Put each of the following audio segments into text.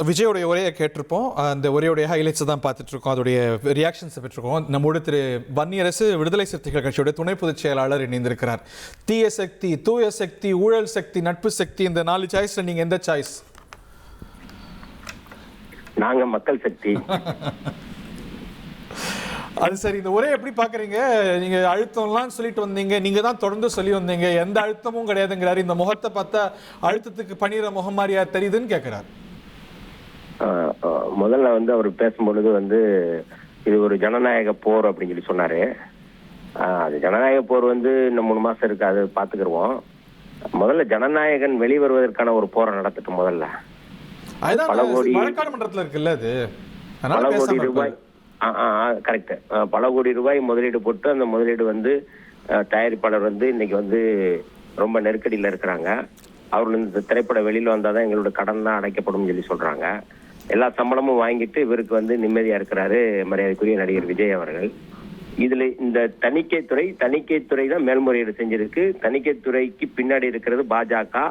விஜயோடைய உரையை கேட்டிருப்போம். அந்த உரையுடைய ஹைலைட்ஸை தான் பார்த்துட்ருக்கோம், அதோடைய ரியாக்ஷன்ஸை பெற்றிருக்கோம். நம்மோடு திரு வன்னியரசு விடுதலை சிறுத்தைகள் கட்சியுடைய துணை பொதுச் செயலாளர் இணைந்திருக்கிறார். தீய சக்தி, தூய சக்தி, ஊழல் சக்தி, நட்பு சக்தி, இந்த 4 சாய்ஸ்ல நீங்க எந்த சாய்ஸ்? நாங்க மக்கள் சக்தி. அது சரி, இந்த உரை எப்படி பாக்குறீங்க? நீங்க அழுத்தம்லாம் சொல்லிட்டு வந்தீங்க, நீங்க தான் தொடர்ந்து சொல்லி வந்தீங்க, எந்த அழுத்தமும் கிடையாதுங்கிறாரு. இந்த முகத்தை பார்த்தா அழுத்தத்துக்கு பணிகிற முகம் மாதிரியா தெரியுதுன்னு கேட்கிறார். முதல்ல அவர் பேசும்பொழுது இது ஒரு ஜனநாயக போர் அப்படின்னு சொல்லி சொன்னாரு. அது ஜனநாயக போர் இன்னும் 3 மாசம் இருக்கு, அது பாத்துக்கிடுவோம். முதல்ல ஜனநாயகன் வெளிவருவதற்கான ஒரு போரை நடத்தட்டும். முதல்ல பல மன்றத்துல இருக்குல்ல, அது பல கோடி ரூபாய் கரெக்ட், பல கோடி ரூபாய் முதலீடு போட்டு அந்த முதலீடு தயாரிப்பாளர் இன்னைக்கு ரொம்ப நெருக்கடியில இருக்கிறாங்க. அவர்கள் இந்த திரைப்படம் வெளியில வந்தாதான் எங்களோட கடன் தான் அடைக்கப்படும் சொல்லி சொல்றாங்க. எல்லா சம்பளமும் வாங்கிட்டு இவருக்கு நிம்மதியா இருக்கிறாரு மரியாதைக்குரிய நடிகர் விஜய் அவர்கள். இதுல இந்த தணிக்கைத்துறை தான் மேல்முறையீடு செஞ்சிருக்கு. தணிக்கைத்துறைக்கு பின்னாடி இருக்கிறது பாஜக.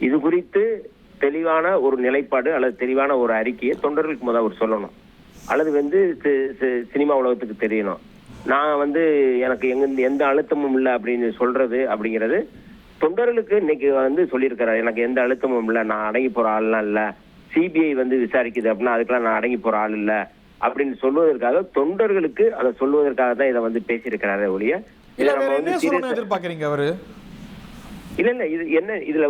இது குறித்து தெளிவான ஒரு நிலைப்பாடு அல்லது தெளிவான ஒரு அறிக்கையை தொண்டர்களுக்கு முதல் அவர் சொல்லணும், அல்லது சினிமா உலகத்துக்கு தெரியணும். நான் எனக்கு எந்த அழுத்தமும் இல்லை அப்படின்னு சொல்றது அப்படிங்கிறது தொண்டர்களுக்கு இன்னைக்கு சொல்லியிருக்கிறார். எனக்கு எந்த அழுத்தமும் இல்லை, நான் அடங்கி போற ஆள்லாம் இல்ல, சிபிஐ விசாரிக்குது அப்படின்னா அதுக்கெல்லாம் நான் அடங்கி போற ஆள் இல்ல அப்படின்னு சொல்வதற்காக, தொண்டர்களுக்கு அதை சொல்வதற்காக தான் இதை பேசியிருக்கிறாரு ஒழிய எதிர்பார்க்கறீங்க அவரு இல்ல. இது என்ன, இதுல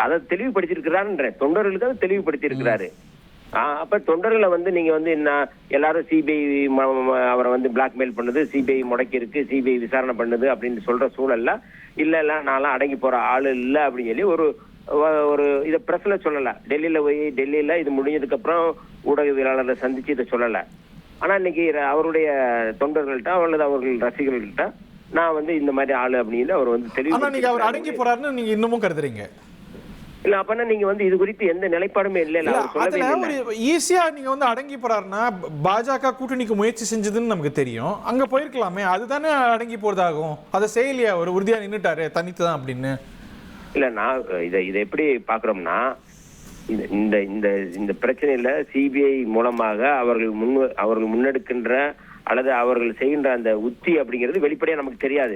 அதை தெளிவுபடுத்தியிருக்கிறாருன்ற தொண்டர்களுக்கு அதை தெளிவுபடுத்தி இருக்கிறாரு. அப்ப தொண்டர்களை நீங்க என்ன எல்லாரும் சிபிஐ அவரை பிளாக்மெயில் பண்ணுது, சிபிஐ முடக்கி இருக்கு, சிபிஐ விசாரணை பண்ணுது அப்படின்னு சொல்ற சூழல்ல இல்ல நான்லாம் அடங்கி போற ஆளு இல்ல அப்படின்னு சொல்லி ஒரு இதை பிரஸ்ல சொல்லல. டெல்லியில இது முடிஞ்சதுக்கு அப்புறம் ஊடகவியலாளர்களை சந்திச்சு இதை சொல்லல. ஆனா இன்னைக்கு அவருடைய தொண்டர்கள்ட்ட அல்லது அவர்கள் ரசிகர்கள்ட்ட நான் இந்த மாதிரி ஆளு அப்படின்னு அவர் தெளிவு. நீங்க அவர் அடங்கி போறாருன்னு நீங்க இன்னமும் கருதுறீங்க இல்ல? அப்பனா நீங்க இது குறித்து எந்த நிலைப்பாடுமே இல்ல. ஈஸியா நீங்க அடங்கி போறாருன்னா பாஜக கூட்டணிக்கு முயற்சி செஞ்சதுன்னு நமக்கு தெரியும், அங்க போயிருக்கலாமே, அதுதானே அடங்கி போறதாகும். அதை செய்யலையா, ஒரு உறுதியா நின்னுட்டாரு தனித்துதான் அப்படின்னு. இல்ல, நான் இதை எப்படி பாக்குறோம்னா, இந்த இந்த இந்த பிரச்சனையில சிபிஐ மூலமாக அவர்கள் முன்னெடுக்கின்ற அல்லது அவர்கள் செய்கின்ற அந்த உத்தி அப்படிங்கிறது வெளிப்படையா நமக்கு தெரியாது.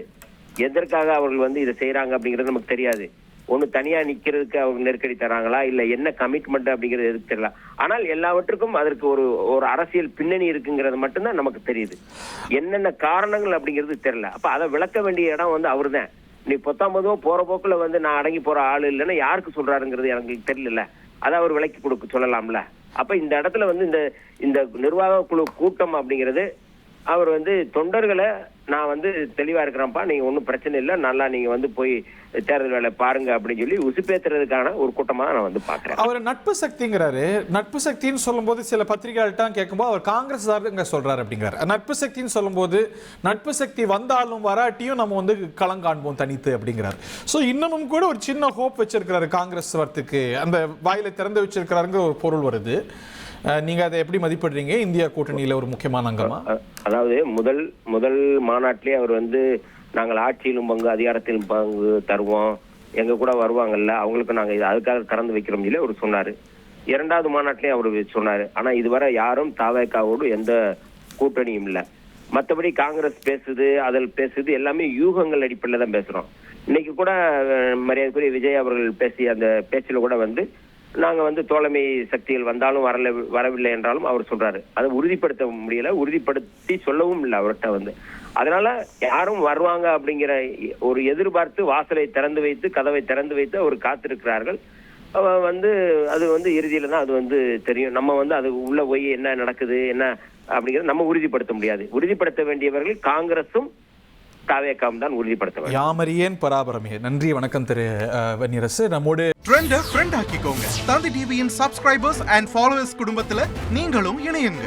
எதற்காக அவர்கள் இதை செய்யறாங்க அப்படிங்கிறது நமக்கு தெரியாது. ஒண்ணு தனியா நிக்கிறதுக்கு அவங்க நெருக்கடி தராங்களா, இல்ல என்ன கமிட்மெண்ட் அப்படிங்கிறது எதுக்கு தெரியல. ஆனால் எல்லாவற்றுக்கும் அதற்கு ஒரு அரசியல் பின்னணி இருக்குங்கிறது மட்டும்தான் நமக்கு தெரியுது. என்னென்ன காரணங்கள் அப்படிங்கிறது தெரியல. அப்ப அதை விளக்க வேண்டிய இடம் அவரு தான். நீ 19 போற போக்குல நான் அடங்கி போற ஆளு இல்லைன்னா யாருக்கு சொல்றாருங்கிறது எனக்கு தெரியல. அதை அவர் விளக்கி கொடுக்க சொல்லலாம்ல. அப்ப இந்த இடத்துல இந்த நிர்வாக குழு கூட்டம் அப்படிங்கிறது அவர் தொண்டர்களை நான் தெளிவா இருக்கிறேன்ப்பா, நீங்க ஒன்னும் பிரச்சனை இல்லை, நல்லா நீங்க போய் தேர்தல் வேலை பாருங்க அப்படின்னு சொல்லி உசுப்பேத்துறதுக்கான ஒரு கூட்டமா நான் பாக்குறேன். அவர் நட்பு சக்திங்கிறாரு. நட்பு சக்தின்னு சொல்லும் போது சில பத்திரிகைகள்ட்ட கேட்கும்போது அவர் காங்கிரஸ் தான் சொல்றாரு அப்படிங்கிறார். நட்பு சக்தின்னு சொல்லும் போது நட்பு சக்தி வந்தாலும் வராட்டியும் நம்ம களம் காண்போம் தனித்து அப்படிங்கிறார். ஸோ இன்னமும் கூட ஒரு சின்ன ஹோப் வச்சிருக்கிறாரு காங்கிரஸ் வரத்துக்கு, அந்த வாயில திறந்து வச்சிருக்கிறாருங்கிற ஒரு பொருள் வருது. நீங்க அதை எப்படி மதிப்பிடுறீங்க? இந்தியா கூட்டணியில ஒரு முக்கியமான அங்கமா? அதாவது முதல் மாநாட்டிலே அவர் நாங்கள் ஆட்சியிலும் பங்கு அதிகாரத்திலும் பங்கு தருவோம், எங்க கூட வருவாங்கல்ல, அவங்களுக்கு நாங்க அதுக்காக திறந்து வைக்கிறோம் சொல்லி அவர் சொன்னாரு. 2வது மாநாட்டிலே அவர் சொன்னாரு. ஆனா இதுவரை யாரும் தாவேக்காவோடு எந்த கூட்டணியும் இல்லை. மற்றபடி காங்கிரஸ் அதில் பேசுது எல்லாமே யூகங்கள் அடிப்படையில் தான் பேசுறோம். இன்னைக்கு கூட மரியாதைக்குரிய விஜய் அவர்கள் பேசிய அந்த பேச்சில் கூட நாங்க தோழமை சக்திகள் வந்தாலும் வரவில்லை என்றாலும் அவர் சொல்றாரு. அதை உறுதிப்படுத்த முடியல, உறுதிப்படுத்தி சொல்லவும் இல்லை அவர்கிட்ட. அதனால யாரும் வருவாங்க அப்படிங்கிற ஒரு எதிர்பார்த்து வாசலை திறந்து வைத்து கதவை திறந்து வைத்து அவர் காத்திருக்கிறார்கள். அது இறுதியில தான் அது தெரியும். நம்ம அது உள்ள போய் என்ன நடக்குது என்ன அப்படிங்கறத நம்ம உறுதிப்படுத்த முடியாது. உறுதிப்படுத்த வேண்டியவர்கள் காங்கிரஸும் தாவேக்காவும் தான் உறுதிப்படுத்த வேண்டும். யாமரியேன் பராபரமே. நன்றி, வணக்கம் திரு வன்னியரசு. நம்மோடு ட்ரெண்ட ஃப்ரெண்ட் ஆக்கிக்கோங்க. தந்தி டிவியின் சப்ஸ்கிரைபர்ஸ் அண்ட் ஃபாலோவர்ஸ் குடும்பத்துல நீங்களும் இணையுங்க.